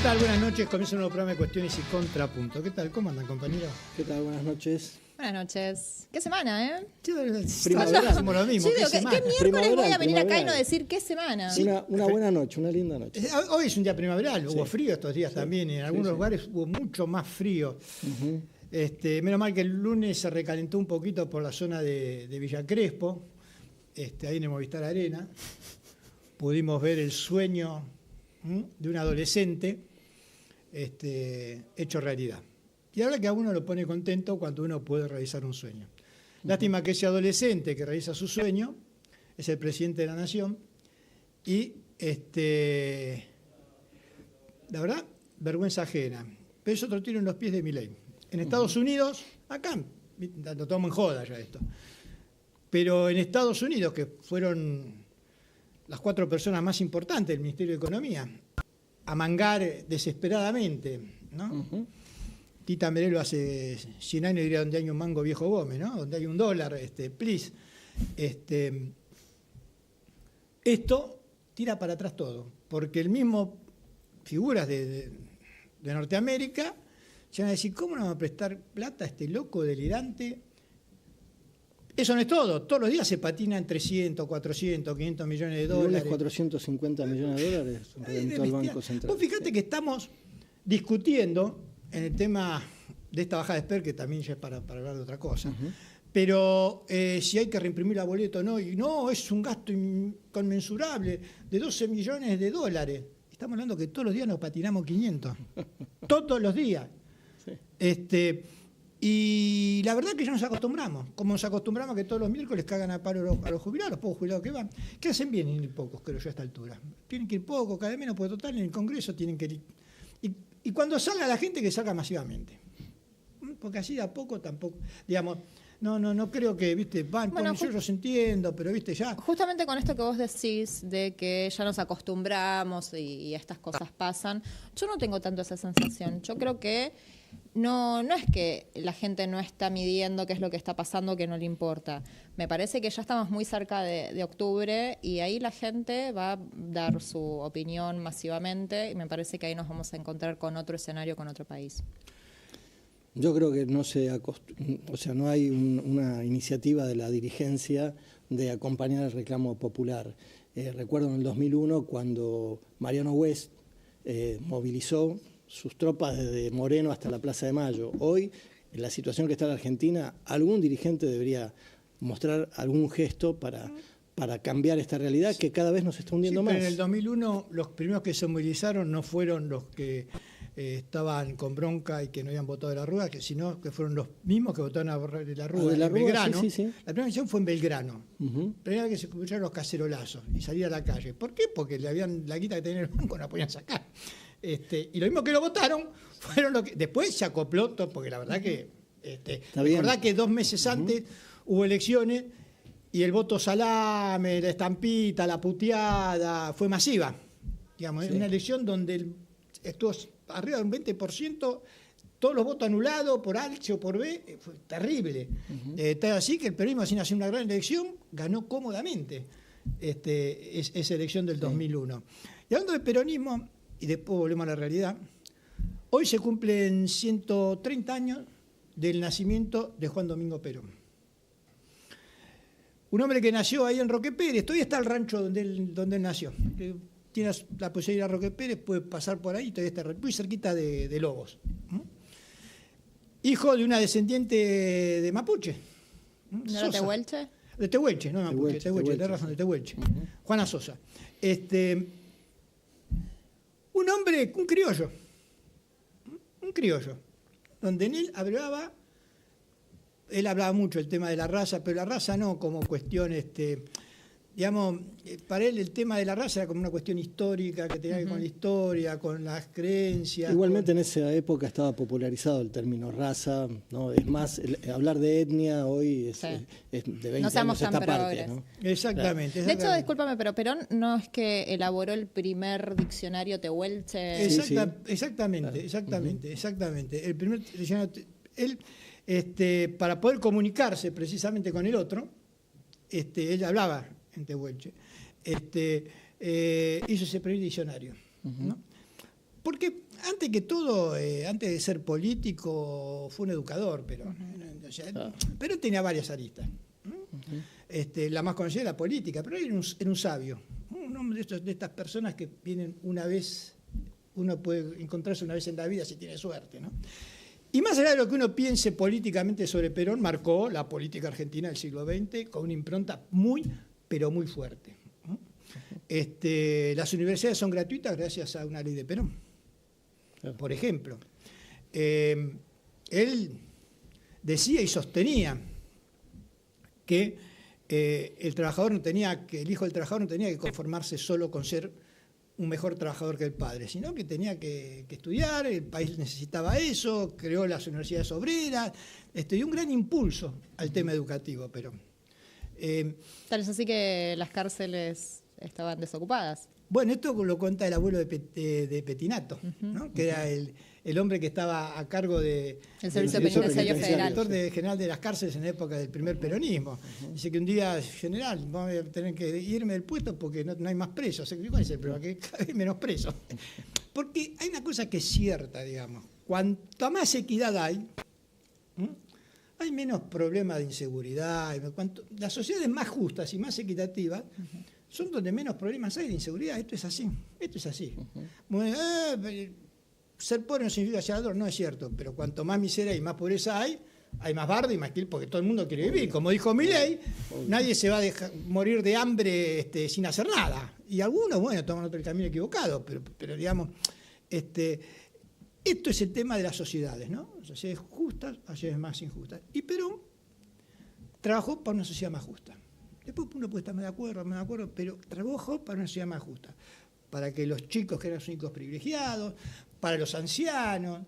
¿Qué tal? Buenas noches. Comienza un nuevo programa de Cuestiones y Contrapunto. ¿Qué tal? ¿Cómo andan, compañeros? ¿Qué tal? Buenas noches. Buenas noches. ¿Qué semana, eh? Primavera. Hacemos lo mismo. Yo digo, ¿qué miércoles Primaveral, voy a venir acá y no primaveral. decir qué semana? Sí, una buena noche, una linda noche. Hoy es un día primaveral. Hubo Sí. frío estos días también. En algunos sí. lugares hubo mucho más frío. Ujú. Menos mal que el lunes se recalentó un poquito por la zona de Villa Crespo. Ahí en el Movistar Arena. Pudimos ver el sueño de un adolescente hecho realidad. Y ahora que a uno lo pone contento cuando uno puede realizar un sueño. Lástima que ese adolescente que realiza su sueño es el presidente de la Nación y, la verdad, vergüenza ajena. Pero es otro tiro en los pies de Milei. En Estados Unidos, acá, lo tomo en joda ya esto, pero en Estados Unidos, que fueron las 4 personas más importantes del Ministerio de Economía, a mangar desesperadamente, ¿no? Ujú. Tita Merelo hace 100 años diría donde hay un mango viejo Gómez, ¿no? Donde hay un dólar, please. Esto tira para atrás todo, porque el mismo figuras de Norteamérica se van a decir, ¿cómo no vamos a prestar plata a este loco delirante? Eso no es todo, todos los días se patinan 300, 400, 500 millones de El lunes dólares. 450 millones de dólares reventó el Banco Central. Vos fíjate que estamos discutiendo en el tema de esta bajada de Esper, que también ya es para hablar de otra cosa, pero si hay que reimprimir la boleta o no, y no, es un gasto inconmensurable de 12 millones de dólares. Estamos hablando que todos los días nos patinamos 500, todos los días. Sí. Y la verdad que ya nos acostumbramos, como nos acostumbramos a que todos los miércoles cagan a paro a los jubilados, los pocos jubilados que van, que hacen bien en ir pocos, creo yo, a esta altura. Tienen que ir pocos, cada vez menos, porque total en el Congreso tienen que ir. Y cuando salga la gente, que salga masivamente. Porque así de a poco tampoco, digamos, no creo que, viste, van, Bueno, yo los entiendo, pero viste, ya. Justamente con esto que vos decís de que ya nos acostumbramos y estas cosas pasan, yo no tengo tanto esa sensación. Yo creo que no es que la gente no está midiendo qué es lo que está pasando, que no le importa. Me parece que ya estamos muy cerca de octubre y ahí la gente va a dar su opinión masivamente y me parece que ahí nos vamos a encontrar con otro escenario, con otro país. Yo creo que no hay una iniciativa de la dirigencia de acompañar el reclamo popular. Recuerdo en el 2001 cuando Mariano West movilizó sus tropas desde Moreno hasta la Plaza de Mayo. Hoy, en la situación que está la Argentina, algún dirigente debería mostrar algún gesto para cambiar esta realidad que cada vez nos está hundiendo más. Pero en el 2001 los primeros que se movilizaron no fueron los que estaban con bronca y que no habían votado de la Rúa, sino que fueron los mismos que votaron a de la Rúa, de la en Rúa, Belgrano. sí. La primera misión fue en Belgrano. Uh-huh. Primera vez que se escucharon los cacerolazos y salir a la calle. ¿Por qué? Porque la guita que tenía el banco no la podían sacar. Y lo mismo que lo votaron fueron los que después se acopló todo, porque la verdad que recordá que 2 meses antes hubo elecciones y el voto salame, la estampita, la puteada fue masiva. Digamos, es una elección donde estuvo arriba de un 20%, todos los votos anulados por H o por B, fue terrible. Tal así que el peronismo, sin hacer una gran elección, ganó cómodamente esa elección del 2001. Y hablando de peronismo, y después volvemos a la realidad, hoy se cumplen 130 años del nacimiento de Juan Domingo Perón. Un hombre que nació ahí en Roque Pérez, todavía está el rancho donde él nació. Tiene la posibilidad de ir a Roque Pérez, puede pasar por ahí, todavía está muy cerquita de Lobos. Hijo de una descendiente de mapuche. ¿No era Tehuelche? De Tehuelche, no mapuche, Tehuelche, tenés razón, de Tehuelche. Juana Sosa. Un hombre, un criollo, donde en él hablaba mucho del tema de la raza, pero la raza no como cuestión, digamos, para él el tema de la raza era como una cuestión histórica que tenía que ver con la historia, con las creencias. Igualmente en esa época estaba popularizado el término raza, ¿no? Es más, hablar de etnia hoy es de 20 no seamos años tan esta parte, progres. ¿no? Exactamente. De hecho, discúlpame, pero Perón no es que elaboró el primer diccionario Tehuelche. Exactamente. El primer diccionario, él, para poder comunicarse precisamente con el otro, él hablaba en Tehuelche, hizo ese primer diccionario, ¿no? Porque Aparte que todo, antes de ser político, fue un educador, Perón. O sea, Perón tenía varias aristas. La más conocida era la política, pero era un sabio. Un hombre de estas personas que vienen una vez, uno puede encontrarse una vez en la vida si tiene suerte, ¿no? Y más allá de lo que uno piense políticamente sobre Perón, marcó la política argentina del siglo XX con una impronta muy, pero muy fuerte. Las universidades son gratuitas gracias a una ley de Perón. Por ejemplo, él decía y sostenía que el hijo del trabajador no tenía que conformarse solo con ser un mejor trabajador que el padre, sino que tenía que estudiar, el país necesitaba eso, creó las universidades obreras, dio un gran impulso al tema educativo, pero... Tal es así que las cárceles estaban desocupadas. Bueno, esto lo cuenta el abuelo de Petinato, ¿no? Que era el hombre que estaba a cargo del Servicio Penitenciario Federal. Director general de las cárceles en la época del primer peronismo. Dice que un día, general, vamos a tener que irme del puesto porque no hay más presos. ¿Cuál es el problema? Que cada vez hay menos presos. Porque hay una cosa que es cierta, digamos. Cuanto más equidad hay menos problemas de inseguridad. Las sociedades más justas y más equitativas son donde menos problemas hay de inseguridad. Esto es así. Ser pobre no significa ser ladrón, no es cierto, pero cuanto más miseria y más pobreza hay más bardo y más kill, porque todo el mundo quiere vivir. Como dijo Milei, nadie se va a morir de hambre sin hacer nada. Y algunos, bueno, toman otro camino equivocado, pero digamos, esto es el tema de las sociedades, ¿no? Sociedades justas, sociedades más injustas. Y Perón trabajó para una sociedad más justa. Después uno puede estar más de acuerdo, pero trabajó para una sociedad más justa. Para que los chicos que eran los únicos privilegiados, para los ancianos,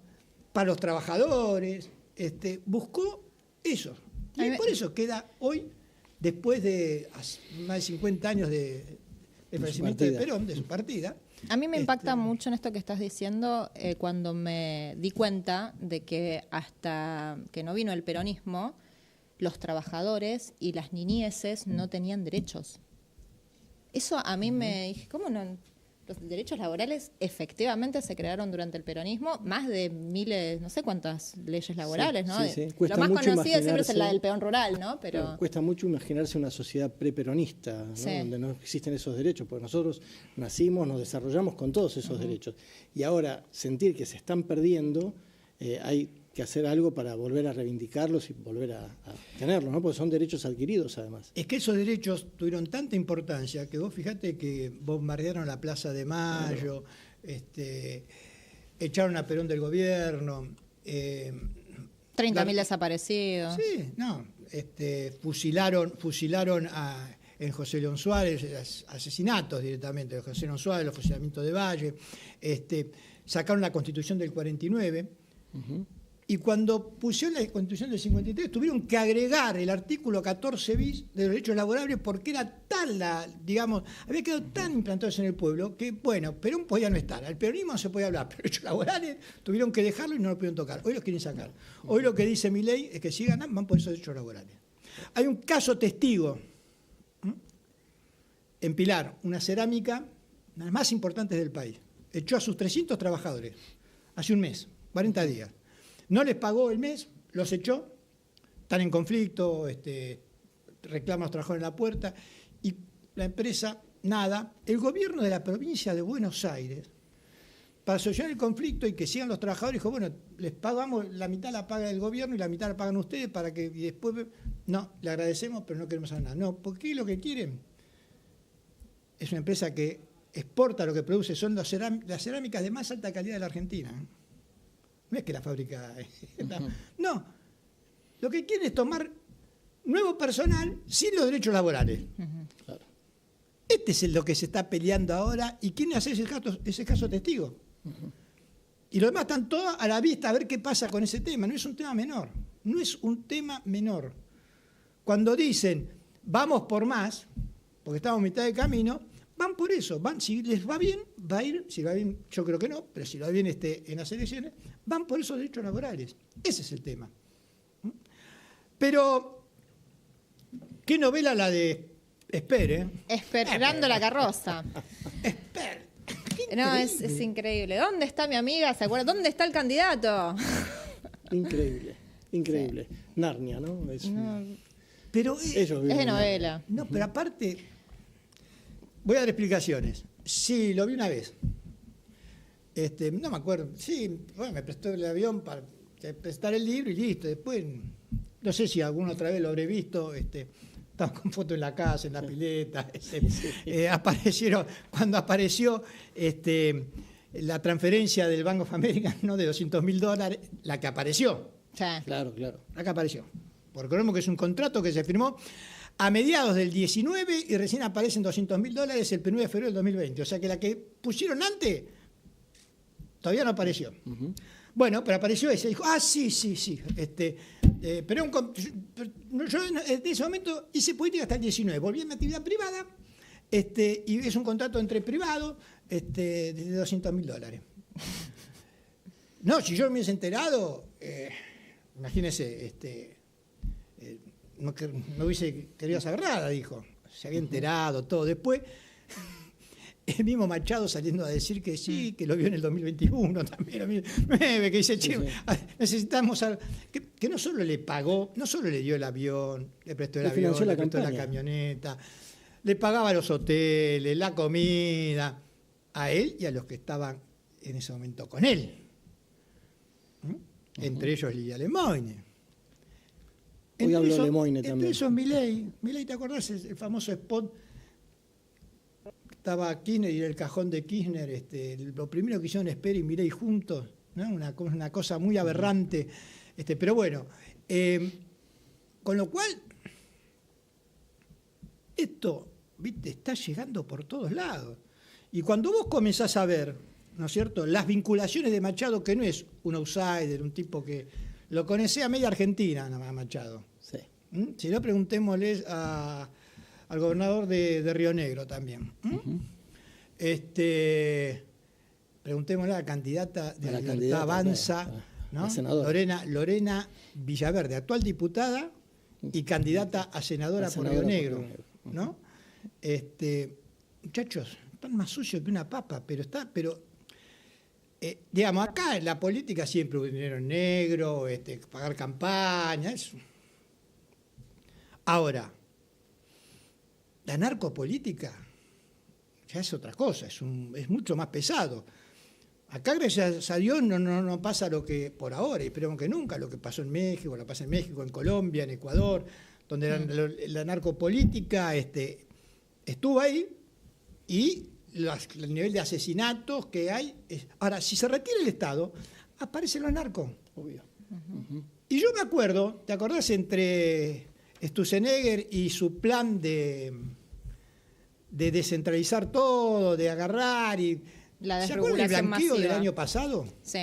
para los trabajadores, buscó eso. Y por eso queda hoy, después de más de 50 años de fallecimiento de Perón, de su partida. A mí me impacta mucho en esto que estás diciendo cuando me di cuenta de que hasta que no vino el peronismo, los trabajadores y las niñeces no tenían derechos. Eso a mí me dije, ¿cómo no? Los derechos laborales efectivamente se crearon durante el peronismo, más de miles, no sé cuántas leyes laborales, ¿no? Sí. Lo más conocido siempre es la del peón rural, ¿no? Pero cuesta mucho imaginarse una sociedad preperonista, ¿no? Donde no existen esos derechos, porque nosotros nacimos, nos desarrollamos con todos esos derechos. Y ahora sentir que se están perdiendo, hay que hacer algo para volver a reivindicarlos y volver a tenerlos, ¿no? Porque son derechos adquiridos, además. Es que esos derechos tuvieron tanta importancia que vos fijate que bombardearon la Plaza de Mayo, echaron a Perón del gobierno. 30.000 desaparecidos. Sí, no. Fusilaron en José León Suárez, asesinatos directamente de José León Suárez, los fusilamientos de Valle. Sacaron la Constitución del 49. Y cuando pusieron la Constitución del 53 tuvieron que agregar el artículo 14 bis de los derechos laborables porque era tan había quedado tan implantados en el pueblo que, bueno, Perón podía no estar. Al peronismo no se podía hablar, pero los derechos laborales tuvieron que dejarlo y no lo pudieron tocar. Hoy los quieren sacar. Hoy lo que dice Milei es que si ganan van por esos derechos laborales. Hay un caso testigo en Pilar, una cerámica, una de las más importantes del país. Echó a sus 300 trabajadores hace un mes, 40 días. No les pagó el mes, los echó, están en conflicto, reclaman a los trabajadores en la puerta, y la empresa, nada. El gobierno de la provincia de Buenos Aires, para solucionar el conflicto y que sigan los trabajadores, dijo, bueno, les pagamos, la mitad la paga el gobierno y la mitad la pagan ustedes para que y después, no, le agradecemos, pero no queremos hacer nada. No, porque lo que quieren es una empresa que exporta lo que produce, son las cerámicas de más alta calidad de la Argentina. No es que la fábrica... No, lo que quieren es tomar nuevo personal sin los derechos laborales. Claro. Este es lo que se está peleando ahora y quieren hacer ese caso testigo. Y los demás están todos a la vista a ver qué pasa con ese tema. No es un tema menor. Cuando dicen, vamos por más, porque estamos a mitad de camino, van por eso. Si les va bien, va a ir. Si va bien, yo creo que no, pero si va bien en las elecciones, van por esos derechos laborales. Ese es el tema. Pero, ¿qué novela la de Esperando la carroza. ¿Qué No, es increíble. ¿Dónde está mi amiga? ¿Se acuerda? ¿Dónde está el candidato? Increíble, increíble. Sí. Narnia, ¿no? Pero es de novela. No, pero aparte, voy a dar explicaciones. Sí, lo vi una vez. No me acuerdo. Sí, bueno, me prestó el avión para prestar el libro y listo. Después, no sé si alguna otra vez lo habré visto. Estaba con fotos en la casa, en la pileta. Aparecieron, cuando apareció la transferencia del Bank of America, ¿no?, de $200.000, la que apareció. Sí. Claro. La que apareció. Porque recordemos que es un contrato que se firmó a mediados del 19 y recién aparecen $200.000 el 1 de febrero del 2020. O sea que la que pusieron antes todavía no apareció. Uh-huh. Bueno, pero apareció ese. Dijo, sí. Pero yo en ese momento hice política hasta el 19. Volví a mi actividad privada y es un contrato entre privados de $200.000. No, si yo me hubiese enterado, imagínese, no hubiese querido saber nada, dijo. Se había enterado, todo. Después, el mismo Machado saliendo a decir que sí, que lo vio en el 2021 también. Que dice, che, necesitamos que no solo le pagó, no solo le dio el avión, le prestó el avión, le prestó la camioneta, le pagaba los hoteles, la comida, a él y a los que estaban en ese momento con él. Entre ellos Lidia Lemoyne. Hoy habló Lemoyne también. Entre esos Milei, ¿te acordás el famoso spot? Estaba Kirchner y en el cajón de Kirchner, lo primero que hicieron Esper y Milei juntos, ¿no? Una cosa muy aberrante. Pero bueno, con lo cual, esto, ¿viste?, está llegando por todos lados. Y cuando vos comenzás a ver, ¿no es cierto?, las vinculaciones de Machado, que no es un outsider, un tipo que lo conoce a media Argentina, nada más Machado. Sí. Si no, preguntémosle al gobernador de Río Negro también. Uh-huh. Preguntémosle a la candidata de la Libertad Avanza, ¿no? Lorena Villaverde, actual diputada y candidata a senadora por Río Negro, ¿no? Muchachos, están más sucios que una papa, pero digamos, acá en la política siempre hubo dinero en negro, pagar campañas. Ahora, la narcopolítica ya es otra cosa, es mucho más pesado. Acá, gracias a Dios, no pasa lo que por ahora, y esperemos que nunca, lo que pasó en México, lo pasa en México, en Colombia, en Ecuador, donde la narcopolítica estuvo ahí y el nivel de asesinatos que hay. Ahora, si se retira el Estado, aparecen los narcos. Obvio. Uh-huh. Y yo me acuerdo, ¿te acordás entre Sturzenegger y su plan de descentralizar todo, de agarrar y... ¿Se acuerdan del blanqueo del año pasado? Sí.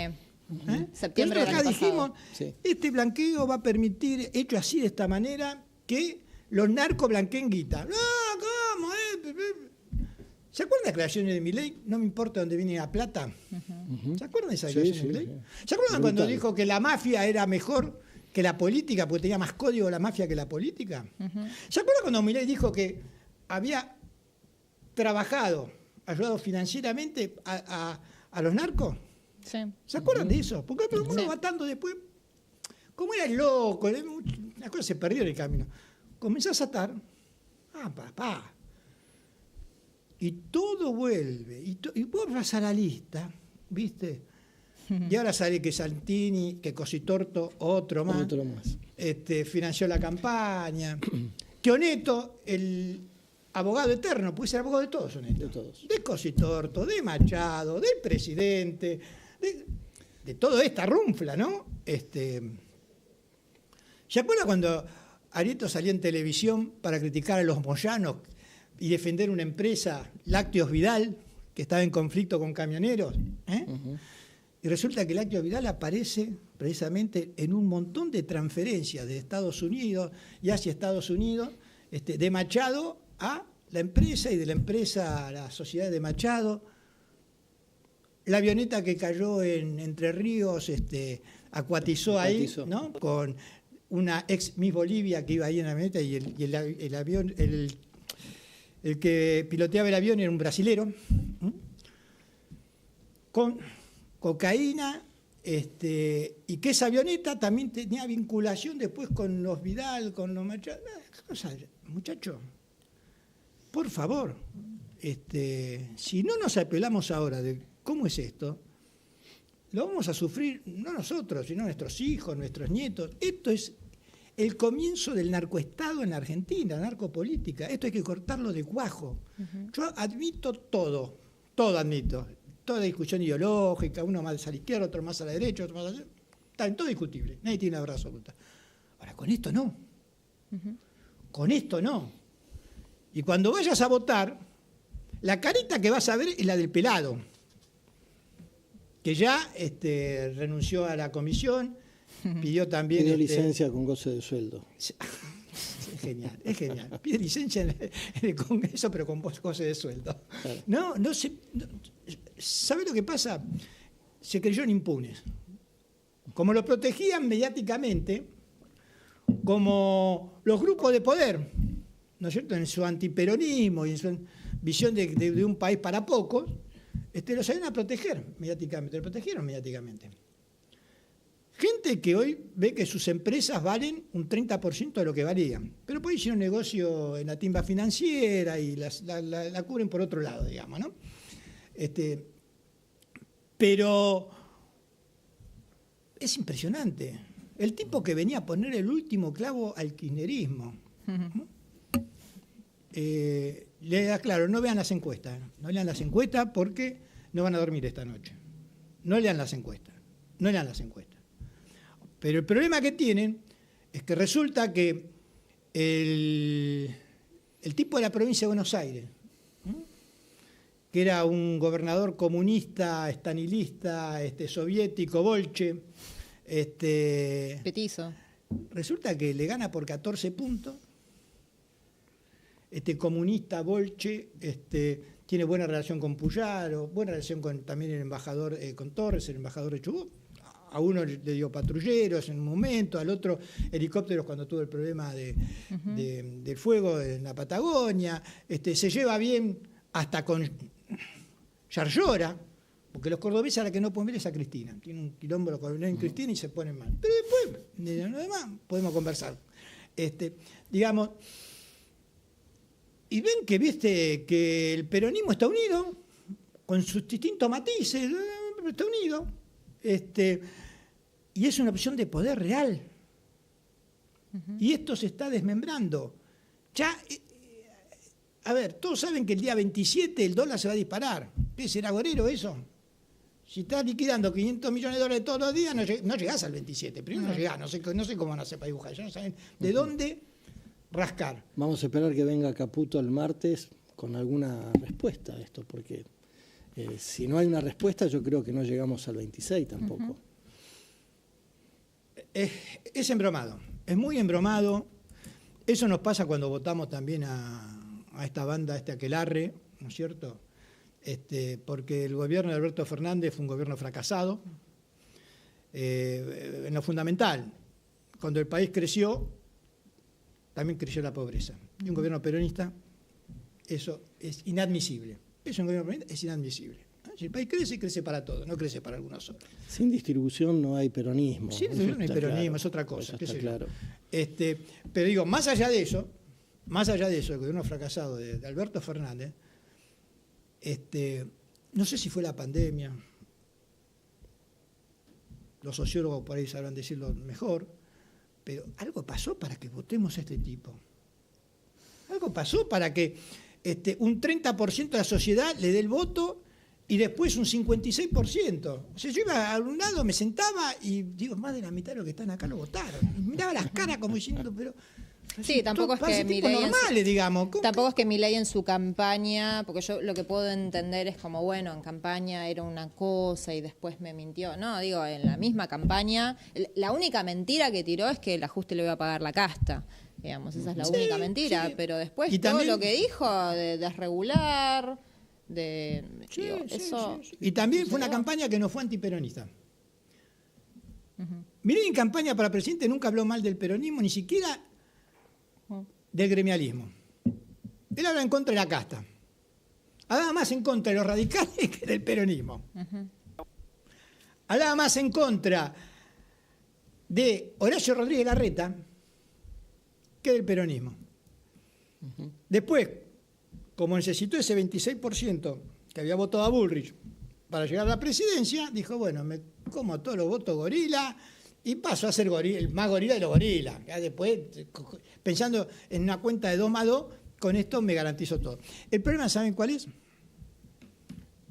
Septiembre del año pasado. Dijimos, sí, este blanqueo va a permitir, hecho así de esta manera, que los narcos blanqueen guita. No, ¿cómo? ¿Se acuerdan de las declaraciones de Milei? No me importa dónde viene la plata. Uh-huh. ¿Se acuerdan de esas declaraciones de Milei? Sí. ¿Se acuerdan cuando dijo que la mafia era mejor que la política porque tenía más código la mafia que la política? Uh-huh. ¿Se acuerdan cuando Milei dijo que había ayudado financieramente a los narcos? Sí. ¿Se acuerdan de eso? Porque uno va atando después, como era el loco, las cosas se perdieron en el camino. Comenzás a atar, papá, y todo vuelve, y vos vas a la lista, ¿viste? Y ahora sale que Santini, que Cositorto, otro más. Financió la campaña, que Oneto, el abogado eterno, puede ser abogado de todos, Oneto. De todos. De Cositorto, de Machado, del presidente, de toda esta runfla, ¿no? ¿Se acuerdan cuando Arieto salía en televisión para criticar a los moyanos y defender una empresa, Lácteos Vidal, que estaba en conflicto con camioneros? Uh-huh. Y resulta que Lácteos Vidal aparece precisamente en un montón de transferencias de Estados Unidos y hacia Estados Unidos, de Machado a la empresa y de la empresa a la sociedad de Machado. La avioneta que cayó en Entre Ríos acuatizó ahí, ¿no? Con una ex Miss Bolivia que iba ahí en la avioneta y el avión, el que piloteaba el avión era un brasilero. con cocaína, y que esa avioneta también tenía vinculación después con los Vidal, con los Machado. Muchachos, por favor, si no nos apelamos ahora de cómo es esto, lo vamos a sufrir no nosotros, sino nuestros hijos, nuestros nietos. Esto es el comienzo del narcoestado en Argentina, la narcopolítica. Esto hay que cortarlo de cuajo. Yo admito todo admito. Toda discusión ideológica, uno más a la izquierda, otro más a la derecha, otro más a la derecha. Está en todo discutible, nadie tiene la verdad absoluta. Ahora, con esto no. Con esto no. Y cuando vayas a votar, la carita que vas a ver es la del pelado, que ya renunció a la comisión, pidió también... Pidió licencia con goce de sueldo. Es genial. Pide licencia en el Congreso, pero con goce de sueldo. Claro. No sé... ¿Sabe lo que pasa? Se creyeron impunes. Como lo protegían mediáticamente, como los grupos de poder, ¿no es cierto?, en su antiperonismo y en su visión de un país para pocos, los salieron a proteger mediáticamente, lo protegieron mediáticamente. Gente que hoy ve que sus empresas valen un 30% de lo que valían, pero pues hicieron negocio en la timba financiera y la cubren por otro lado, digamos, ¿no? Pero es impresionante. El tipo que venía a poner el último clavo al kirchnerismo. Le da claro, no vean las encuestas. No lean las encuestas porque no van a dormir esta noche. No lean las encuestas. No lean las encuestas. Pero el problema que tienen es que resulta que el tipo de la provincia de Buenos Aires, que era un gobernador comunista, estanilista, soviético, bolche, petizo. Resulta que le gana por 14 puntos. Comunista, bolche, tiene buena relación con Puyaro, buena relación con también el embajador, con Torres, el embajador de Chubut. A uno le dio patrulleros en un momento, al otro helicópteros cuando tuvo el problema del fuego en la Patagonia. Se lleva bien hasta con Yarlora, porque los cordobeses a la que no pueden ver es a Cristina. Tiene un quilombo con Cristina y se ponen mal. Pero después, de lo demás, podemos conversar. Digamos, y ven que el peronismo está unido, con sus distintos matices, está unido. Y es una opción de poder real. Y esto se está desmembrando. Ya, a ver, todos saben que el día 27 el dólar se va a disparar. ¿Qué será agorero eso? Si estás liquidando 500 millones de dólares todos los días, no llegás al 27. Primero no llegás, no sé cómo van a hacer para dibujar. Ya no saben de dónde rascar. Vamos a esperar que venga Caputo el martes con alguna respuesta a esto, porque si no hay una respuesta, yo creo que no llegamos al 26 tampoco. Es embromado, es muy embromado. Eso nos pasa cuando votamos también a esta banda, aquelarre, ¿no es cierto? Porque el gobierno de Alberto Fernández fue un gobierno fracasado. En lo fundamental, cuando el país creció, también creció la pobreza. Y un gobierno peronista, eso es inadmisible. Eso un gobierno peronista es inadmisible. Si el país crece, crece para todos, no crece para algunos otros. Sin distribución no hay peronismo. Sin distribución no hay peronismo, claro, es otra cosa. Eso está claro. Pero digo, más allá de eso, el gobierno fracasado de Alberto Fernández, no sé si fue la pandemia, los sociólogos por ahí sabrán decirlo mejor, pero algo pasó para que votemos a este tipo. Algo pasó para que un 30% de la sociedad le dé el voto y después un 56%. O sea, yo iba a un lado, me sentaba y digo, más de la mitad de los que están acá lo votaron. Y miraba las caras como diciendo, pero... Sí, tampoco es que normales, digamos. Tampoco es que Milei en su campaña, porque yo lo que puedo entender es como, bueno, en campaña era una cosa y después me mintió. No, digo, en la misma campaña, la única mentira que tiró es que el ajuste le iba a pagar la casta. Digamos, esa es la única mentira. Sí. Pero después y todo también, lo que dijo de desregular, eso... Y también fue una campaña que no fue antiperonista. Milei en campaña para presidente nunca habló mal del peronismo, ni siquiera del gremialismo. Él habla en contra de la casta. Habla más en contra de los radicales que del peronismo. hablaba más en contra de Horacio Rodríguez Larreta que del peronismo. Después, como necesitó ese 26% que había votado a Bullrich para llegar a la presidencia, dijo, bueno, me como todos los votos gorila y paso a ser el más gorila de los gorilas. Ya después, pensando en una cuenta de 2 más 2, con esto me garantizo todo. El problema, ¿saben cuál es?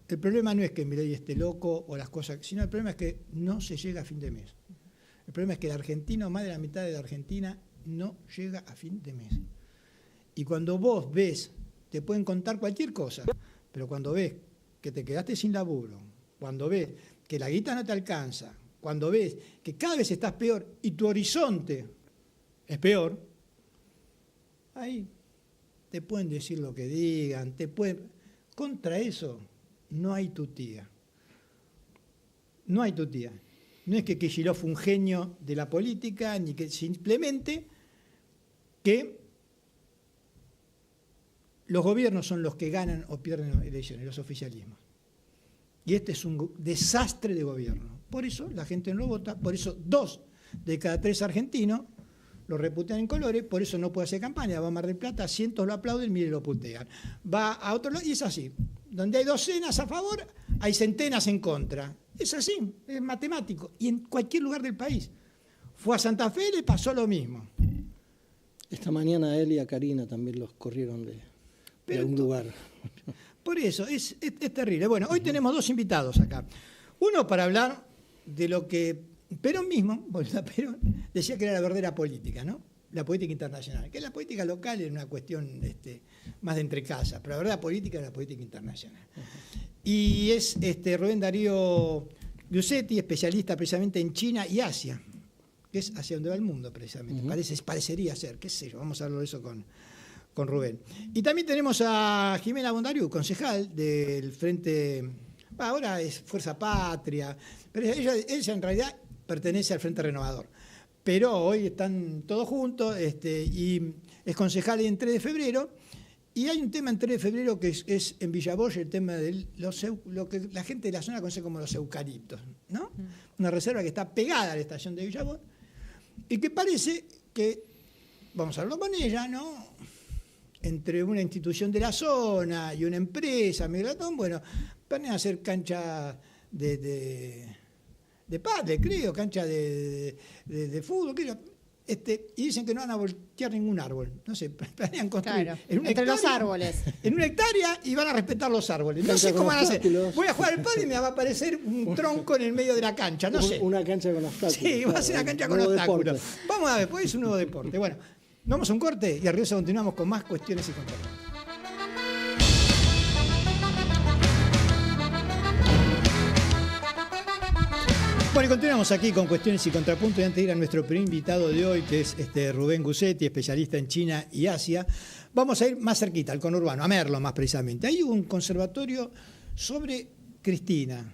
El problema no es que Milei esté loco o las cosas, sino el problema es que no se llega a fin de mes. El problema es que el argentino, más de la mitad de la Argentina, no llega a fin de mes. Y cuando vos ves, te pueden contar cualquier cosa, pero cuando ves que te quedaste sin laburo, cuando ves que la guita no te alcanza, cuando ves que cada vez estás peor y tu horizonte es peor, ahí te pueden decir lo que digan, contra eso no hay tutía. No hay tutía. No es que Kicillof fue un genio de la política, ni que simplemente que los gobiernos son los que ganan o pierden las elecciones, los oficialismos. Y este es un desastre de gobierno. Por eso la gente no lo vota, por eso 2 de cada 3 argentinos lo reputean en colores, por eso no puede hacer campaña. Va a Mar del Plata, cientos lo aplauden, miles lo putean. Va a otro lado y es así. Donde hay docenas a favor, hay centenas en contra. Es así, es matemático. Y en cualquier lugar del país. Fue a Santa Fe, le pasó lo mismo. Esta mañana a él y a Karina también los corrieron de algún lugar. Por eso, es terrible. Bueno, hoy tenemos 2 invitados acá. Uno para hablar de lo que Perón mismo, Perón, decía que era la verdadera política, ¿no? La política internacional. Que la política local era una cuestión más de entre casas, pero la verdad política es la política internacional. Y es Rubén Darío Giussetti, especialista precisamente en China y Asia, que es hacia donde va el mundo precisamente. Parecería ser, qué sé yo, vamos a hablar de eso con Rubén. Y también tenemos a Jimena Bondariu, concejal del Frente, ahora es Fuerza Patria, pero ella en realidad pertenece al Frente Renovador. Pero hoy están todos juntos y es concejal en 3 de febrero. Y hay un tema en 3 de febrero que es en Villaboy, el tema de lo que la gente de la zona conoce como los eucaliptos, ¿no? Una reserva que está pegada a la estación de Villaboy y que parece que, vamos a hablar con ella, ¿no? Entre una institución de la zona y una empresa, Megratón, bueno, van a hacer cancha de pádel, creo, cancha de fútbol, creo. Y dicen que no van a voltear ningún árbol. No sé, planean construir entre los árboles. En 1 hectárea y van a respetar los árboles. No sé cómo van a hacer. Voy a jugar al pádel y me va a aparecer un tronco en el medio de la cancha. No sé. Una cancha con obstáculos. Sí, va a ser una cancha con obstáculos. Vamos a ver, pues es un nuevo deporte. Bueno, vamos a un corte y a regreso continuamos con más cuestiones y contrapuntos. Bueno, y continuamos aquí con Cuestiones y Contrapuntos. Y antes de ir a nuestro primer invitado de hoy, que es Rubén Giussetti, especialista en China y Asia, vamos a ir más cerquita, al conurbano, a Merlo más precisamente. Hay un conservatorio sobre Cristina.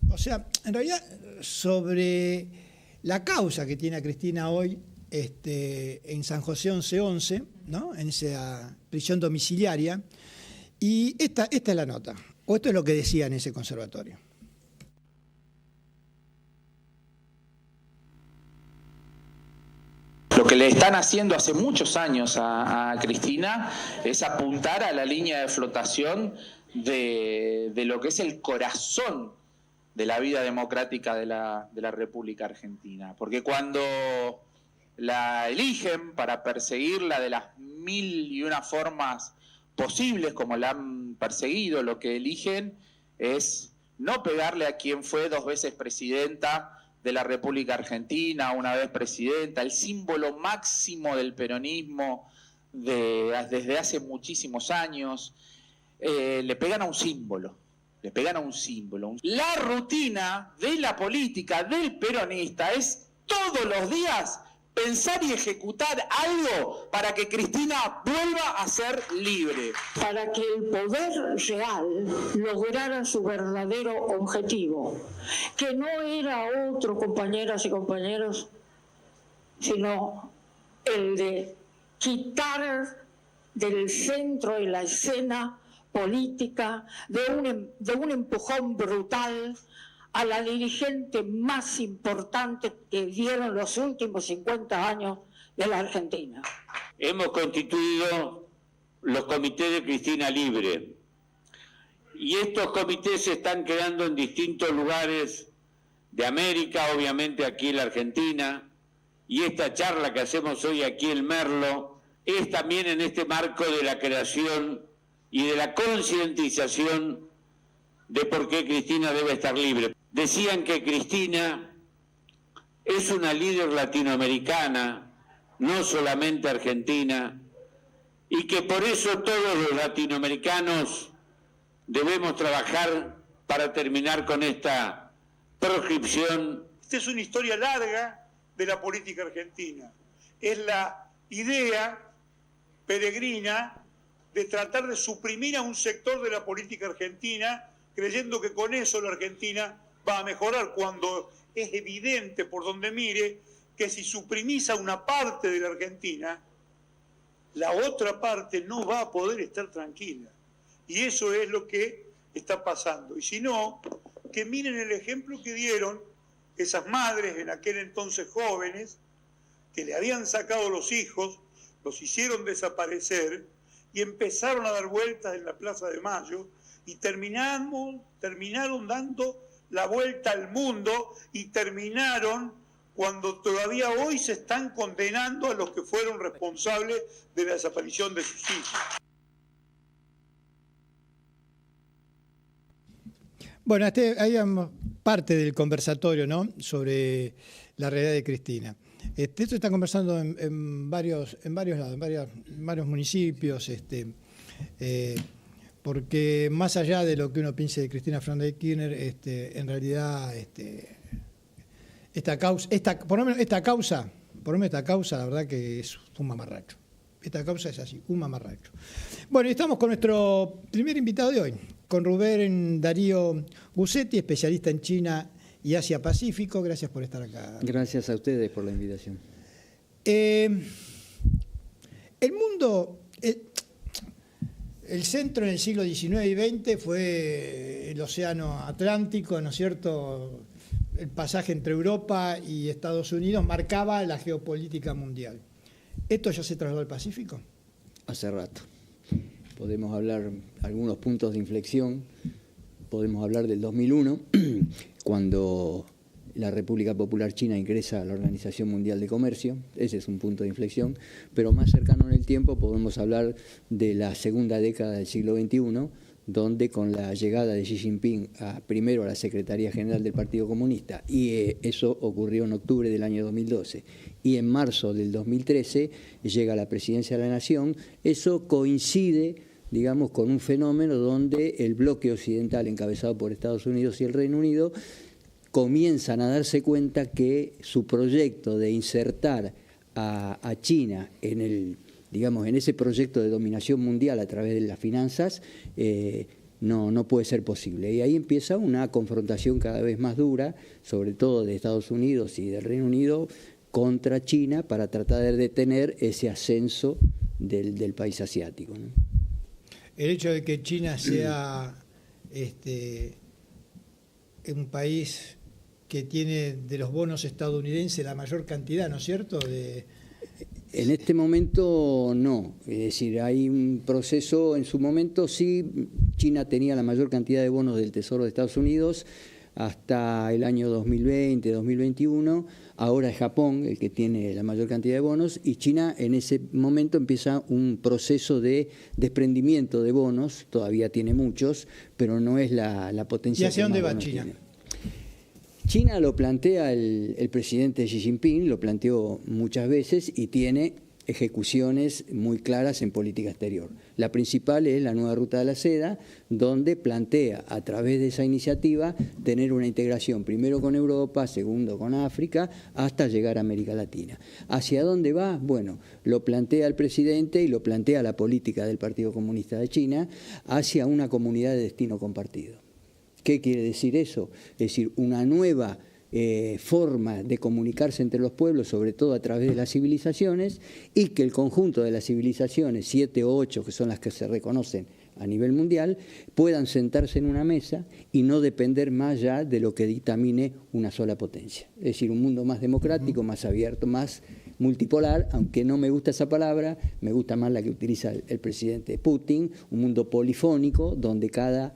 O sea, en realidad, sobre la causa que tiene a Cristina hoy en San José 1111, ¿no? En esa prisión domiciliaria. Y esta es la nota, o esto es lo que decía en ese conservatorio. Lo que le están haciendo hace muchos años a Cristina es apuntar a la línea de flotación de lo que es el corazón de la vida democrática de la República Argentina. Porque cuando la eligen para perseguirla de las 1001 formas posibles como la han perseguido, lo que eligen es no pegarle a quien fue 2 veces presidenta de la República Argentina, una vez presidenta, el símbolo máximo del peronismo desde hace muchísimos años. Le pegan a un símbolo, La rutina de la política del peronista es todos los días pensar y ejecutar algo para que Cristina vuelva a ser libre. Para que el poder real lograra su verdadero objetivo, que no era otro, compañeras y compañeros, sino el de quitar del centro de la escena política de un empujón brutal a la dirigente más importante que dieron los últimos 50 años de la Argentina. Hemos constituido los comités de Cristina Libre y estos comités se están creando en distintos lugares de América, obviamente aquí en la Argentina, y esta charla que hacemos hoy aquí en Merlo es también en este marco de la creación y de la concientización de por qué Cristina debe estar libre. Decían que Cristina es una líder latinoamericana, no solamente argentina, y que por eso todos los latinoamericanos debemos trabajar para terminar con esta proscripción. Esta es una historia larga de la política argentina. Es la idea peregrina de tratar de suprimir a un sector de la política argentina, creyendo que con eso la Argentina va a mejorar, cuando es evidente por donde mire que si suprimís a una parte de la Argentina, la otra parte no va a poder estar tranquila. Y eso es lo que está pasando. Y si no, que miren el ejemplo que dieron esas madres en aquel entonces jóvenes, que le habían sacado los hijos, los hicieron desaparecer y empezaron a dar vueltas en la Plaza de Mayo y terminaron dando la vuelta al mundo y terminaron cuando todavía hoy se están condenando a los que fueron responsables de la desaparición de sus hijos. Bueno, ahí parte del conversatorio, ¿no?, sobre la realidad de Cristina. Esto se está conversando en varios lados, en varios municipios, porque más allá de lo que uno piense de Cristina Fernández de Kirchner, en realidad por lo menos esta causa, la verdad que es un mamarracho. Esta causa es así, un mamarracho. Bueno, y estamos con nuestro primer invitado de hoy, con Rubén Darío Gussetti, especialista en China y Asia-Pacífico. Gracias por estar acá. Gracias a ustedes por la invitación. El mundo, el centro en el siglo XIX y XX fue el Océano Atlántico, ¿no es cierto? El pasaje entre Europa y Estados Unidos marcaba la geopolítica mundial. ¿Esto ya se trasladó al Pacífico? Hace rato. Podemos hablar algunos puntos de inflexión. Podemos hablar del 2001, cuando la República Popular China ingresa a la Organización Mundial de Comercio. Ese es un punto de inflexión. Pero más cercano en el tiempo podemos hablar de la segunda década del siglo XXI, donde con la llegada de Xi Jinping primero a la Secretaría General del Partido Comunista, y eso ocurrió en octubre del año 2012, y en marzo del 2013 llega a la Presidencia de la Nación. Eso coincide, digamos, con un fenómeno donde el bloque occidental, encabezado por Estados Unidos y el Reino Unido, comienzan a darse cuenta que su proyecto de insertar a China en ese proyecto de dominación mundial a través de las finanzas no puede ser posible. Y ahí empieza una confrontación cada vez más dura, sobre todo de Estados Unidos y del Reino Unido, contra China, para tratar de detener ese ascenso del país asiático, ¿no? El hecho de que China sea un país que tiene de los bonos estadounidenses la mayor cantidad, ¿no es cierto?, En este momento no, es decir, hay un proceso, en su momento sí, China tenía la mayor cantidad de bonos del Tesoro de Estados Unidos hasta el año 2020, 2021, ahora es Japón el que tiene la mayor cantidad de bonos, y China en ese momento empieza un proceso de desprendimiento de bonos, todavía tiene muchos, pero no es la potencia. ¿Y hacia dónde va China? China lo plantea el presidente Xi Jinping, lo planteó muchas veces y tiene ejecuciones muy claras en política exterior. La principal es la nueva ruta de la seda, donde plantea a través de esa iniciativa tener una integración primero con Europa, segundo con África, hasta llegar a América Latina. ¿Hacia dónde va? Bueno, lo plantea el presidente y lo plantea la política del Partido Comunista de China hacia una comunidad de destino compartido. ¿Qué quiere decir eso? Es decir, una nueva forma de comunicarse entre los pueblos, sobre todo a través de las civilizaciones, y que el conjunto de las civilizaciones, 7 o 8, que son las que se reconocen a nivel mundial, puedan sentarse en una mesa y no depender más ya de lo que dictamine una sola potencia. Es decir, un mundo más democrático, más abierto, más multipolar, aunque no me gusta esa palabra, me gusta más la que utiliza el presidente Putin, un mundo polifónico donde cada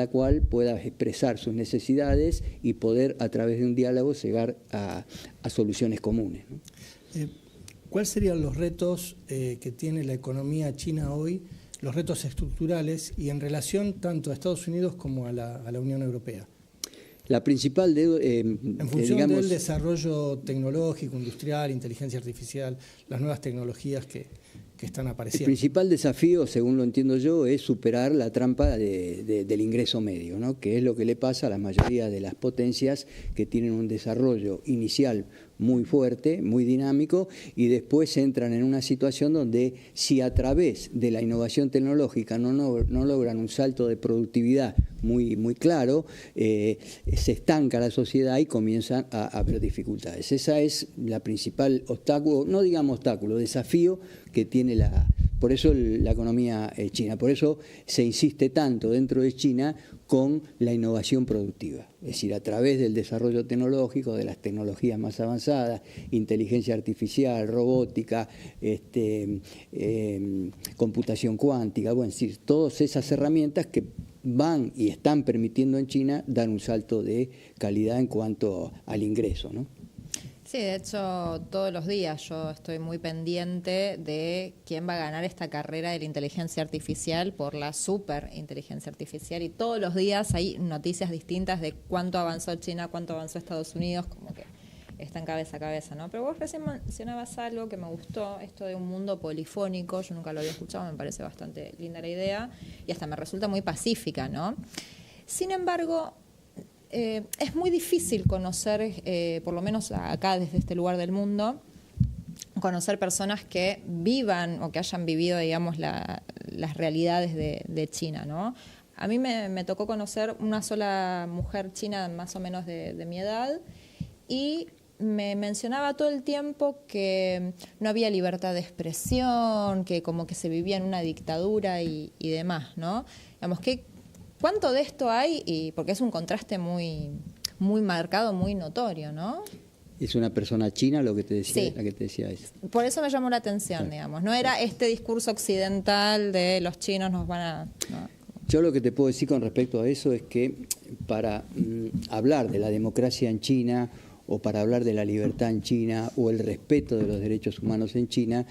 cual pueda expresar sus necesidades y poder a través de un diálogo llegar a soluciones comunes, ¿no? ¿Cuáles serían los retos que tiene la economía china hoy, los retos estructurales y en relación tanto a Estados Unidos como a la Unión Europea? La principal en función del desarrollo tecnológico, industrial, inteligencia artificial, las nuevas tecnologías que están apareciendo. El principal desafío, según lo entiendo yo, es superar la trampa del ingreso medio, ¿no? Que es lo que le pasa a la mayoría de las potencias que tienen un desarrollo inicial muy fuerte, muy dinámico, y después entran en una situación donde si a través de la innovación tecnológica no logran un salto de productividad muy claro, se estanca la sociedad y comienzan a haber dificultades. Esa es la principal obstáculo, no digamos obstáculo, desafío que tiene por eso la economía china. Por eso se insiste tanto dentro de China con la innovación productiva. Es decir, a través del desarrollo tecnológico, de las tecnologías más avanzadas, inteligencia artificial, robótica, computación cuántica, bueno, es decir, todas esas herramientas que van y están permitiendo en China dar un salto de calidad en cuanto al ingreso, ¿no? Sí, de hecho, todos los días yo estoy muy pendiente de quién va a ganar esta carrera de la inteligencia artificial por la superinteligencia artificial, y todos los días hay noticias distintas de cuánto avanzó China, cuánto avanzó Estados Unidos, como que están cabeza a cabeza, ¿no? Pero vos recién mencionabas algo que me gustó, esto de un mundo polifónico, yo nunca lo había escuchado, me parece bastante linda la idea y hasta me resulta muy pacífica, ¿no? Sin embargo, es muy difícil conocer, por lo menos acá desde este lugar del mundo, conocer personas que vivan o que hayan vivido, digamos, las realidades de China, ¿no? A mí me tocó conocer una sola mujer china más o menos de mi edad y me mencionaba todo el tiempo que no había libertad de expresión, que como que se vivía en una dictadura y demás, ¿no? Digamos, ¿cuánto de esto hay? Y porque es un contraste muy marcado, muy notorio, ¿no? Es una persona china lo que te decía, sí. La que te decía eso. Por eso me llamó la atención, digamos. No era este discurso occidental de los chinos nos van a... ¿no? Yo lo que te puedo decir con respecto a eso es que para hablar de la democracia en China o para hablar de la libertad en China o el respeto de los derechos humanos en China,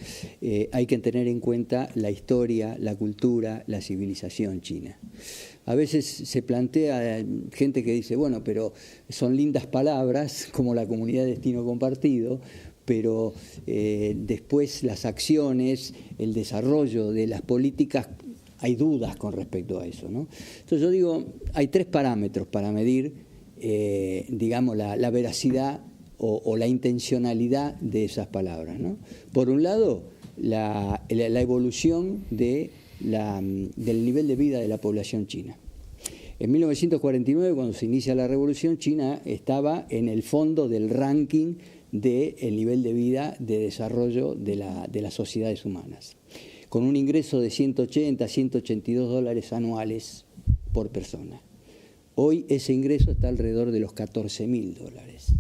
hay que tener en cuenta la historia, la cultura, la civilización china. A veces se plantea gente que dice, bueno, pero son lindas palabras como la comunidad de destino compartido, pero después las acciones, el desarrollo de las políticas, hay dudas con respecto a eso, ¿no? Entonces yo digo, hay 3 parámetros para medir digamos, la veracidad o la intencionalidad de esas palabras, ¿no? Por un lado, la evolución del nivel de vida de la población china. En 1949, cuando se inicia la revolución, China estaba en el fondo del ranking del nivel de vida de desarrollo de las sociedades humanas, con un ingreso de 180 a 182 dólares anuales por persona. Hoy ese ingreso está alrededor de los 14.000 dólares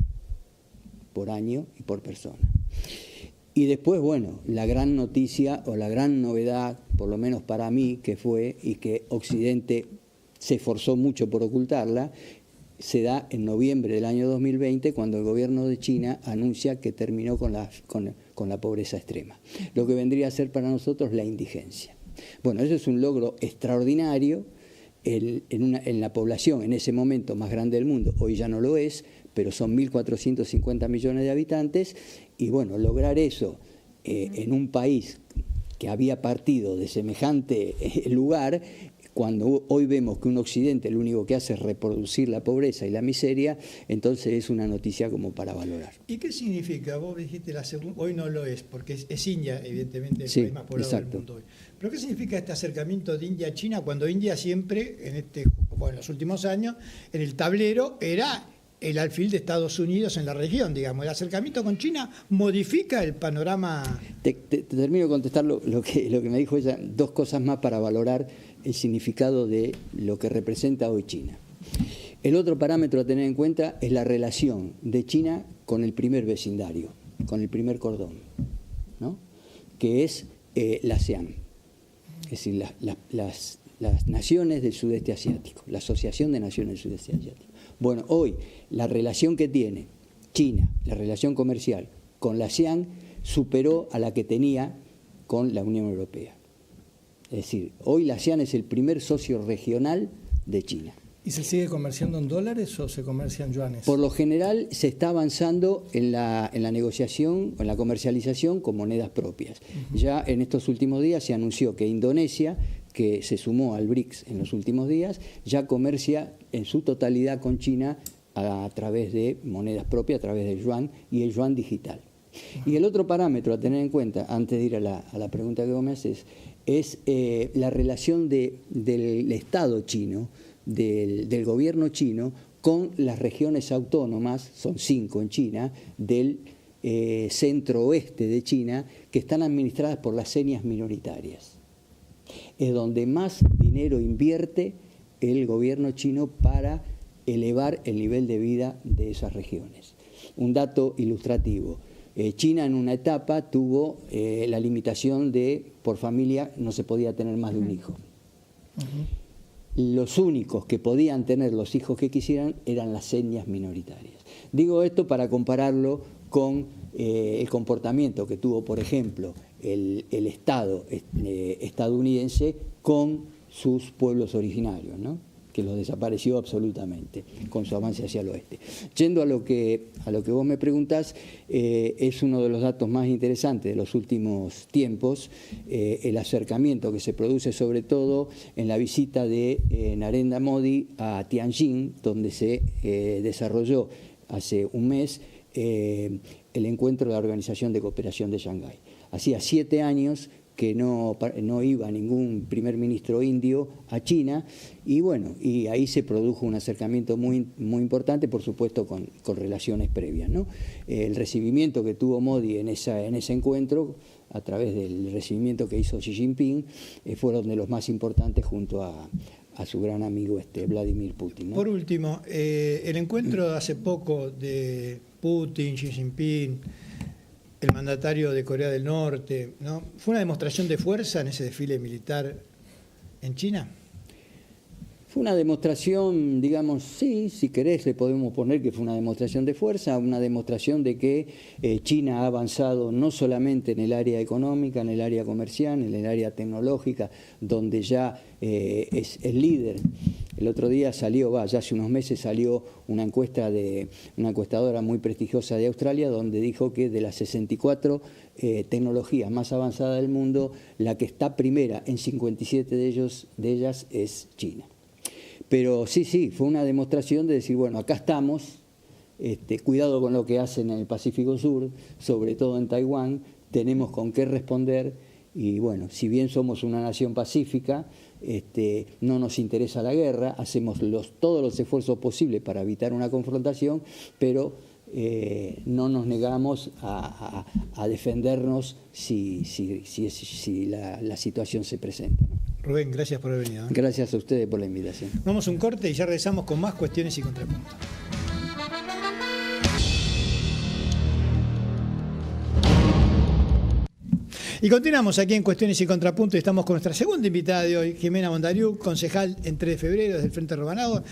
por año y por persona. Y después, bueno, la gran noticia o la gran novedad, por lo menos para mí, que fue, y que Occidente se esforzó mucho por ocultarla, se da en noviembre del año 2020, cuando el gobierno de China anuncia que terminó con la pobreza extrema, lo que vendría a ser para nosotros la indigencia. Bueno, eso es un logro extraordinario en la población en ese momento más grande del mundo. Hoy ya no lo es, pero son 1.450 millones de habitantes, y bueno, lograr eso en un país que había partido de semejante lugar, cuando hoy vemos que un Occidente lo único que hace es reproducir la pobreza y la miseria, entonces es una noticia como para valorar. ¿Y qué significa? Vos dijiste hoy no lo es, porque es India, evidentemente, el sí, país más poblado exacto. del mundo hoy. ¿Pero qué significa este acercamiento de India a China, cuando India siempre, en los últimos años, en el tablero era el alfil de Estados Unidos en la región, digamos? ¿El acercamiento con China modifica el panorama? Te termino de contestar lo que me dijo ella, 2 cosas más para valorar el significado de lo que representa hoy China. El otro parámetro a tener en cuenta es la relación de China con el primer vecindario, con el primer cordón, ¿no? Que es la ASEAN, es decir, las naciones del sudeste asiático, la Asociación de Naciones del Sudeste Asiático. Bueno, hoy la relación que tiene China, la relación comercial con la ASEAN, superó a la que tenía con la Unión Europea. Es decir, hoy la ASEAN es el primer socio regional de China. ¿Y se sigue comerciando en dólares o se comercia en yuanes? Por lo general se está avanzando en la negociación, en la comercialización con monedas propias. Ya en estos últimos días se anunció que Indonesia, que se sumó al BRICS en los últimos días, ya comercia en su totalidad con China a través de monedas propias, a través del yuan y el yuan digital. Y el otro parámetro a tener en cuenta, antes de ir a la pregunta que vos me haces, es la relación del Estado chino, del gobierno chino, con las regiones autónomas, son 5 en China, del centro-oeste de China, que están administradas por las etnias minoritarias. Es donde más dinero invierte el gobierno chino para elevar el nivel de vida de esas regiones. Un dato ilustrativo. China en una etapa tuvo la limitación de, por familia, no se podía tener más de un hijo. Los únicos que podían tener los hijos que quisieran eran las etnias minoritarias. Digo esto para compararlo con el comportamiento que tuvo, por ejemplo, el Estado estadounidense con sus pueblos originarios, ¿no? Que los desapareció absolutamente con su avance hacia el oeste. Yendo a lo que vos me preguntás, es uno de los datos más interesantes de los últimos tiempos, el acercamiento que se produce sobre todo en la visita de Narendra Modi a Tianjin, donde se desarrolló hace un mes el encuentro de la Organización de Cooperación de Shanghái. Hacía 7 años que no iba ningún primer ministro indio a China, y bueno, y ahí se produjo un acercamiento muy, muy importante, por supuesto con relaciones previas, ¿no? El recibimiento que tuvo Modi en ese encuentro, a través del recibimiento que hizo Xi Jinping, fueron de los más importantes junto a su gran amigo Vladimir Putin, ¿no? Por último, el encuentro de hace poco de Putin, Xi Jinping, el mandatario de Corea del Norte, ¿no? ¿Fue una demostración de fuerza en ese desfile militar en China? Fue una demostración, digamos, sí, si querés le podemos poner que fue una demostración de fuerza, una demostración de que China ha avanzado no solamente en el área económica, en el área comercial, en el área tecnológica, donde ya es el líder. El otro día salió, ya hace unos meses salió una encuesta de una encuestadora muy prestigiosa de Australia, donde dijo que de las 64 tecnologías más avanzadas del mundo, la que está primera en 57 de ellas es China. Pero sí, fue una demostración de decir, bueno, acá estamos, cuidado con lo que hacen en el Pacífico Sur, sobre todo en Taiwán, tenemos con qué responder, y bueno, si bien somos una nación pacífica, no nos interesa la guerra, hacemos todos los esfuerzos posibles para evitar una confrontación, pero no nos negamos a defendernos si la situación se presenta, ¿no? Rubén, gracias por haber venido, ¿eh? Gracias a ustedes por la invitación. Vamos a un corte y ya regresamos con más cuestiones y contrapuntos. Y continuamos aquí en Cuestiones y Contrapuntos y estamos con nuestra segunda invitada de hoy, Jimena Mondariuk, concejal en 3 de febrero desde el Frente Renovador,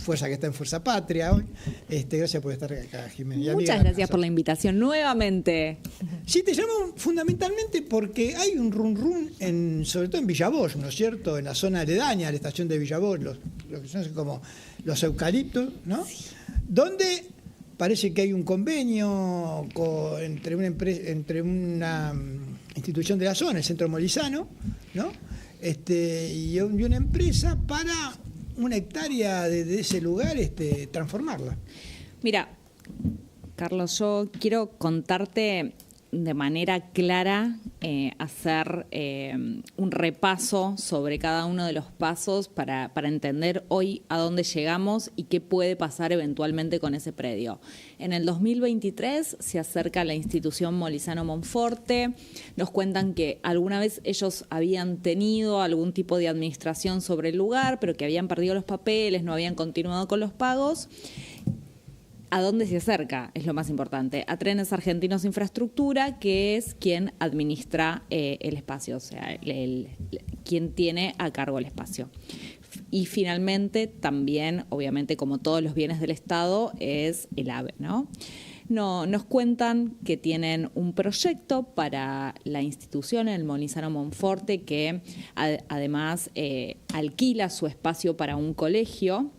fuerza que está en Fuerza Patria hoy. Gracias por estar acá, Jimena. Muchas gracias por la invitación nuevamente. Sí, te llamo fundamentalmente porque hay un run, sobre todo en Villavoz, ¿no es cierto? En la zona aledaña a la estación de Villavoz, lo que son como los eucaliptos, ¿no? Sí. Donde parece que hay un convenio entre una institución de la zona, el Centro Molizano, ¿no? Y una empresa para 1 hectárea de ese lugar transformarla. Mira, Carlos, yo quiero contarte de manera clara hacer un repaso sobre cada uno de los pasos para entender hoy a dónde llegamos y qué puede pasar eventualmente con ese predio. En el 2023 se acerca la institución Molisano Monforte, nos cuentan que alguna vez ellos habían tenido algún tipo de administración sobre el lugar, pero que habían perdido los papeles, no habían continuado con los pagos. ¿A dónde se acerca? Es lo más importante. A Trenes Argentinos Infraestructura, que es quien administra el espacio, o sea, quien tiene a cargo el espacio. Y finalmente, también, obviamente, como todos los bienes del Estado, es el AVE, ¿no? Nos cuentan que tienen un proyecto para la institución, el Molisano Monforte, que además alquila su espacio para un colegio,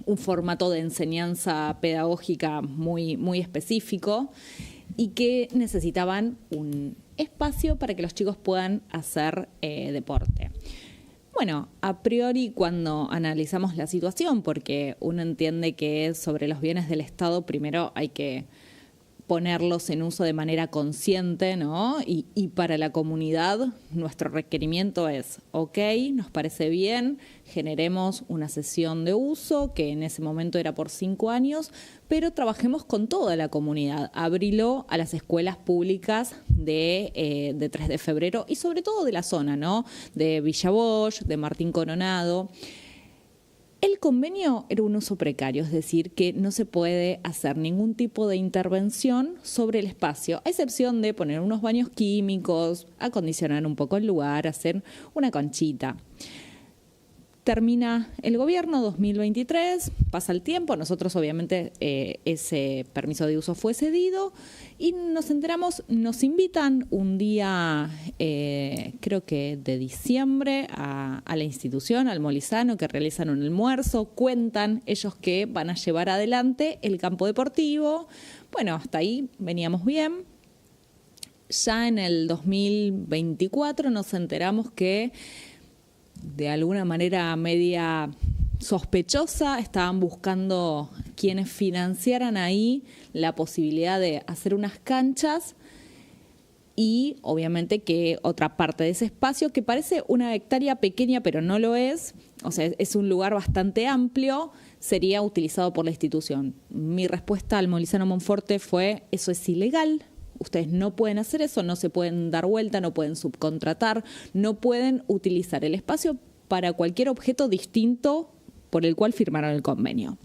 un formato de enseñanza pedagógica muy, muy específico, y que necesitaban un espacio para que los chicos puedan hacer deporte. Bueno, a priori cuando analizamos la situación, porque uno entiende que sobre los bienes del Estado primero hay que ponerlos en uso de manera consciente, ¿no? Y para la comunidad nuestro requerimiento es, ok, nos parece bien, generemos una sesión de uso, que en ese momento era por 5 años, pero trabajemos con toda la comunidad, abrilo a las escuelas públicas de 3 de febrero y sobre todo de la zona, ¿no? De Villa Bosch, de Martín Coronado. El convenio era un uso precario, es decir, que no se puede hacer ningún tipo de intervención sobre el espacio, a excepción de poner unos baños químicos, acondicionar un poco el lugar, hacer una conchita. Termina el gobierno 2023, pasa el tiempo, nosotros obviamente ese permiso de uso fue cedido y nos enteramos, nos invitan un día, creo que de diciembre, a la institución, al Molisano, que realizan un almuerzo, cuentan ellos que van a llevar adelante el campo deportivo. Bueno, hasta ahí veníamos bien. Ya en el 2024 nos enteramos que de alguna manera media sospechosa estaban buscando quienes financiaran ahí la posibilidad de hacer unas canchas y obviamente que otra parte de ese espacio, que parece una hectárea pequeña pero no lo es, o sea, es un lugar bastante amplio, sería utilizado por la institución. Mi respuesta al Molisano Monforte fue: eso es ilegal. Ustedes no pueden hacer eso, no se pueden dar vuelta, no pueden subcontratar, no pueden utilizar el espacio para cualquier objeto distinto por el cual firmaron el convenio.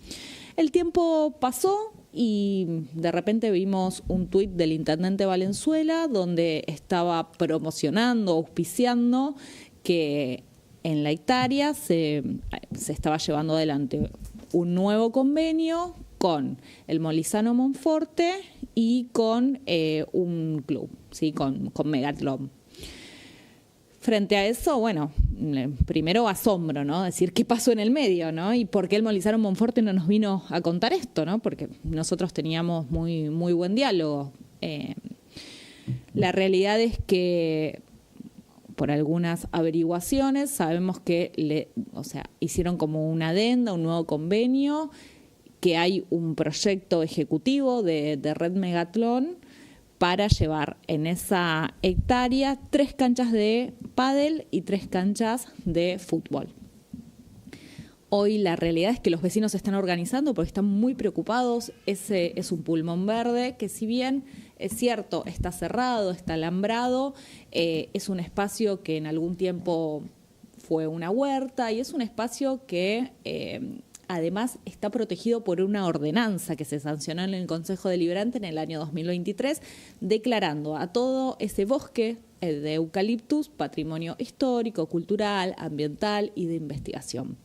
El tiempo pasó y de repente vimos un tuit del intendente Valenzuela donde estaba promocionando, auspiciando que en la hectárea se estaba llevando adelante un nuevo convenio con el Molisano Monforte y con un club, ¿sí? con Megatlón. Frente a eso, bueno, primero asombro, ¿no? Decir, ¿qué pasó en el medio, no? Y por qué el Molisano Monforte no nos vino a contar esto, ¿no? Porque nosotros teníamos muy, muy buen diálogo. La realidad es que por algunas averiguaciones sabemos que hicieron como una adenda, un nuevo convenio, que hay un proyecto ejecutivo de Red Megatlón para llevar en esa hectárea 3 canchas de pádel y 3 canchas de fútbol. Hoy la realidad es que los vecinos se están organizando porque están muy preocupados. Ese es un pulmón verde que, si bien es cierto, está cerrado, está alambrado, es un espacio que en algún tiempo fue una huerta y es un espacio que además está protegido por una ordenanza que se sancionó en el Consejo Deliberante en el año 2023, declarando a todo ese bosque de eucaliptus patrimonio histórico, cultural, ambiental y de investigación.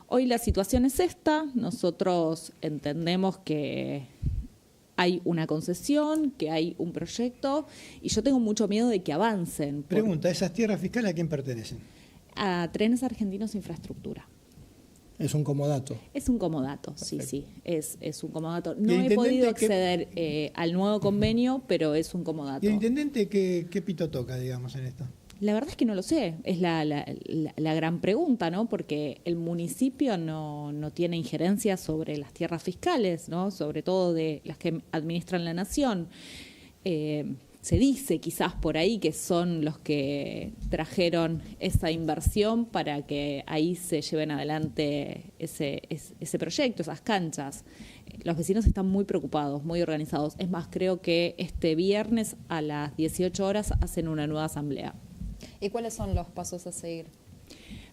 Hoy la situación es esta, nosotros entendemos que hay una concesión, que hay un proyecto y yo tengo mucho miedo de que avancen. Pregunta, ¿esas tierras fiscales a quién pertenecen? A Trenes Argentinos Infraestructura. Es un comodato. Es un comodato, Perfecto. Sí, es un comodato. No he podido acceder al nuevo convenio, pero es un comodato. ¿Y el intendente qué pito toca, digamos, en esto? La verdad es que no lo sé, es la gran pregunta, ¿no? Porque el municipio no tiene injerencia sobre las tierras fiscales, ¿no? Sobre todo de las que administran la nación. se dice quizás por ahí que son los que trajeron esa inversión para que ahí se lleven adelante ese proyecto, esas canchas. Los vecinos están muy preocupados, muy organizados. Es más, creo que este viernes a las 18 horas hacen una nueva asamblea. ¿Y cuáles son los pasos a seguir?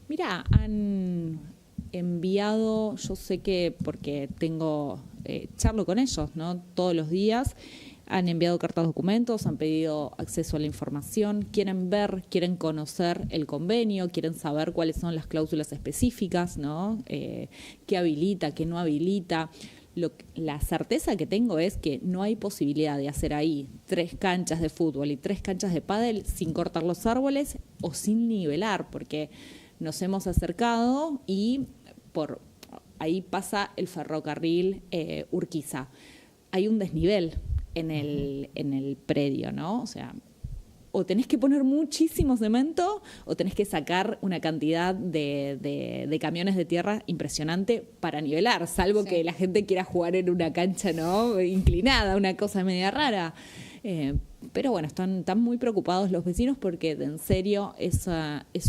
Mira, han enviado, yo sé que porque charlo con ellos, ¿no? Todos los días. Han enviado cartas documentos, han pedido acceso a la información, quieren conocer el convenio, quieren saber cuáles son las cláusulas específicas, ¿no? Qué habilita, qué no habilita. La certeza que tengo es que no hay posibilidad de hacer ahí 3 canchas de fútbol y 3 canchas de pádel sin cortar los árboles o sin nivelar, porque nos hemos acercado y por ahí pasa el ferrocarril Urquiza. Hay un desnivel en el predio, ¿no? O sea, o tenés que poner muchísimo cemento o tenés que sacar una cantidad de camiones de tierra impresionante para nivelar, salvo que la gente quiera jugar en una cancha, ¿no? Inclinada, una cosa media rara. Pero bueno, están muy preocupados los vecinos porque en serio es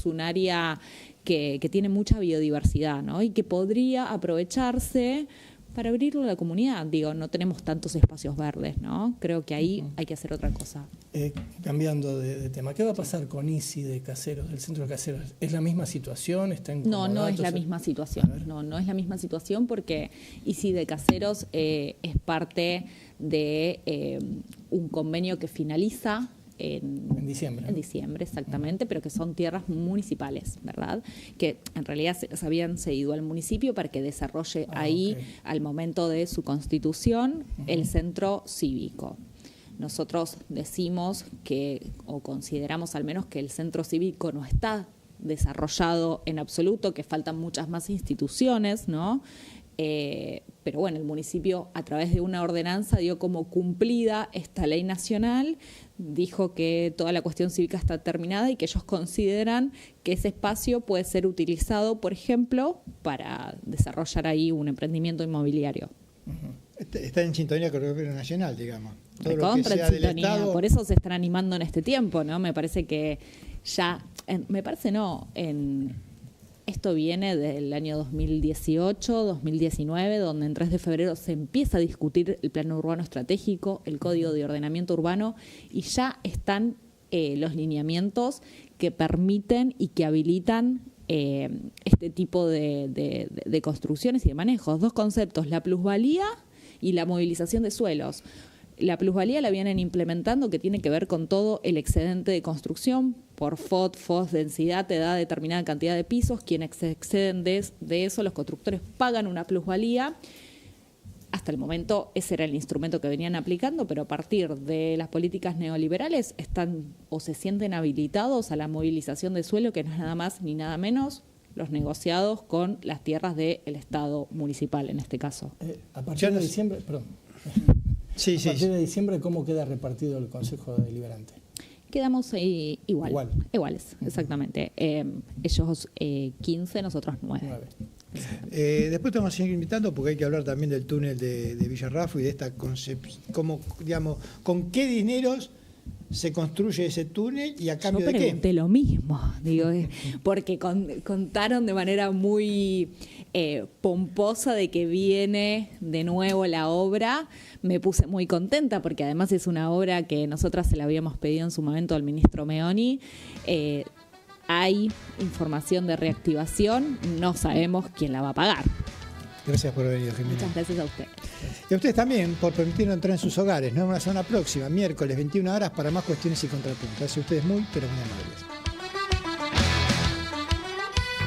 un área que tiene mucha biodiversidad, ¿no? Y que podría aprovecharse para abrirlo a la comunidad. Digo, no tenemos tantos espacios verdes, ¿no? Creo que ahí hay que hacer otra cosa. Cambiando de tema, ¿qué va a pasar con ICI de Caseros, del centro de Caseros? ¿Es la misma situación? ¿Está incomodado? No es la misma situación. No es la misma situación porque ICI de Caseros es parte de un convenio que finaliza en diciembre. En diciembre, exactamente, pero que son tierras municipales, ¿verdad? Que en realidad se habían cedido al municipio para que desarrolle al momento de su constitución, el centro cívico. Nosotros decimos o consideramos al menos que el centro cívico no está desarrollado en absoluto, que faltan muchas más instituciones, ¿no? Pero bueno, el municipio a través de una ordenanza dio como cumplida esta ley nacional, dijo que toda la cuestión cívica está terminada y que ellos consideran que ese espacio puede ser utilizado, por ejemplo, para desarrollar ahí un emprendimiento inmobiliario. Está en sintonía con el gobierno nacional, digamos. Todo lo que sea del Estado. Por eso se están animando en este tiempo, ¿no? Me parece que esto viene del año 2018, 2019, donde en 3 de febrero se empieza a discutir el Plano Urbano Estratégico, el Código de Ordenamiento Urbano, y ya están los lineamientos que permiten y que habilitan este tipo de construcciones y de manejos. 2 conceptos, la plusvalía y la movilización de suelos. La plusvalía la vienen implementando, que tiene que ver con todo el excedente de construcción. Por FOS, densidad, te da determinada cantidad de pisos. Quienes se exceden de eso, los constructores pagan una plusvalía. Hasta el momento ese era el instrumento que venían aplicando, pero a partir de las políticas neoliberales están o se sienten habilitados a la movilización de suelo, que no es nada más ni nada menos los negociados con las tierras del Estado municipal, en este caso. A partir de diciembre, perdón. A partir de diciembre, ¿cómo queda repartido el Consejo Deliberante? Quedamos iguales, exactamente. Ellos 15, nosotros 9. Después te vamos a seguir invitando porque hay que hablar también del túnel de Villarrafo y de esta concepción, digamos, con qué dineros se construye ese túnel y a cambio de qué. Yo pregunté lo mismo, digo, porque contaron de manera muy pomposa de que viene de nuevo la obra. Me puse muy contenta porque además es una obra que nosotras se la habíamos pedido en su momento al ministro Meoni. Hay información de reactivación, no sabemos quién la va a pagar. Gracias por haber venido, Jimena. Muchas gracias a usted. Y a ustedes también por permitirnos entrar en sus hogares. Nos vemos la semana próxima, miércoles, 21 horas, para más cuestiones y contrapuntos. Gracias a ustedes muy, pero muy amables.